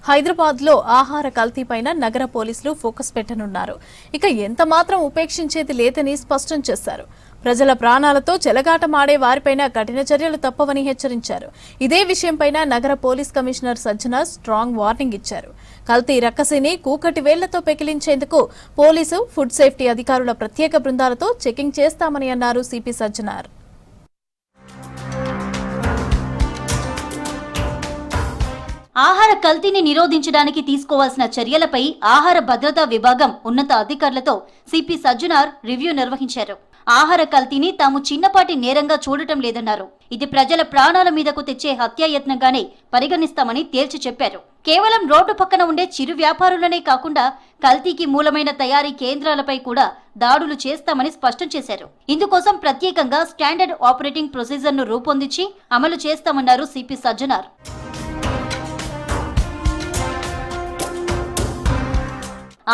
హైదరాబాద్లో ఆహార కల్తీపైన నగర పోలీసులు ఫోకస్ పెట్టనున్నారు. ఇక ఎంత మాత్రం ఉపేక్షించేది లేదని స్పష్టం చేశారు. ప్రజల ప్రాణాలతో చెలగాటమాడే వారిపైన కఠిన చర్యలు తప్పవని హెచ్చరించారు. ఇదే విషయంపైన నగర police commissioner Sajjanar strong warning ఇచ్చారు. కల్తీ రక్కసిని కూకటి వేళ్లతో పెకిలించేందుకు పోలీసు, ఫుడ్ సేఫ్టీ అధికారుల ప్రత్యేక బృందాలతో చెకింగ్ చేస్తామని అన్నారు సిపి సజ్జనార్. ఆహార కల్తీని నిరోధించడానికి తీసుకోవాల్సిన చర్యలపై ఆహార భద్రతా విభాగం ఉన్నత అధికారులతో సిపి సజ్జనార్ రివ్యూ నిర్వహించారు. ఆహార కల్తీని తాము చిన్నపాటి నేరంగా చూడటం లేదన్నారు. ఇది ప్రజల ప్రాణాల మీదకు తెచ్చే హత్యాయత్నంగానే పరిగణిస్తామని తేల్చి చెప్పారు. కేవలం రోడ్డు పక్కన ఉండే చిరు వ్యాపారులనే కాకుండా కల్తీకి మూలమైన తయారీ కేంద్రాలపై కూడా దాడులు చేస్తామని స్పష్టం చేశారు. ఇందుకోసం ప్రత్యేకంగా స్టాండర్డ్ ఆపరేటింగ్ ప్రొసీజర్ను రూపొందించి అమలు చేస్తామన్నారు సిపి సజ్జనార్.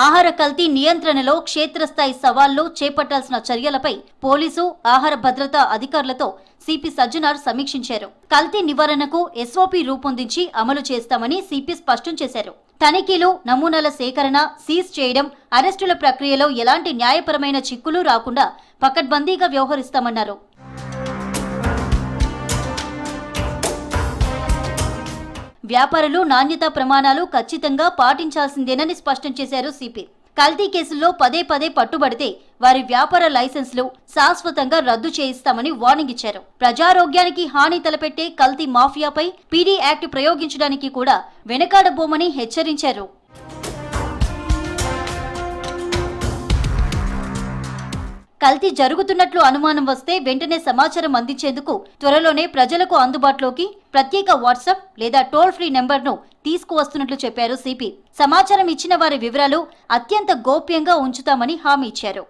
ఆహార కల్తీ నియంత్రణలో క్షేత్రస్థాయి సవాళ్లు చేపట్టాల్సిన చర్యలపై పోలీసు, ఆహార భద్రతా అధికారులతో సిపి సజ్జనార్ సమీక్షించారు. కల్తీ నివారణకు ఎస్ఓపి రూపొందించి అమలు చేస్తామని సిపి స్పష్టం చేశారు. తనిఖీలు, నమూనాల సేకరణ, సీజ్ చేయడం, అరెస్టుల ప్రక్రియలో ఎలాంటి న్యాయపరమైన చిక్కులు రాకుండా పకడ్బందీగా వ్యవహరిస్తామన్నారు. వ్యాపారులు నాణ్యతా ప్రమాణాలు ఖచ్చితంగా పాటించాల్సిందేనని స్పష్టం చేశారు సిపి. కల్తీ కేసుల్లో పదే పదే పట్టుబడితే వారి వ్యాపార లైసెన్సులు శాశ్వతంగా రద్దు చేయిస్తామని వార్నింగ్ ఇచ్చారు. ప్రజారోగ్యానికి హాని తలపెట్టే కల్తీ మాఫియాపై పీడీ యాక్ట్ ప్రయోగించడానికి కూడా వెనకాడబోమని హెచ్చరించారు. కల్తీ జరుగుతున్నట్లు అనుమానం వస్తే వెంటనే సమాచారం అందించేందుకు త్వరలోనే ప్రజలకు అందుబాటులోకి ప్రత్యేక వాట్సాప్ లేదా టోల్ ఫ్రీ నెంబర్ను తీసుకువస్తున్నట్లు చెప్పారు సిపి. సమాచారం ఇచ్చిన వారి వివరాలు అత్యంత గోప్యంగా ఉంచుతామని హామీ ఇచ్చారు.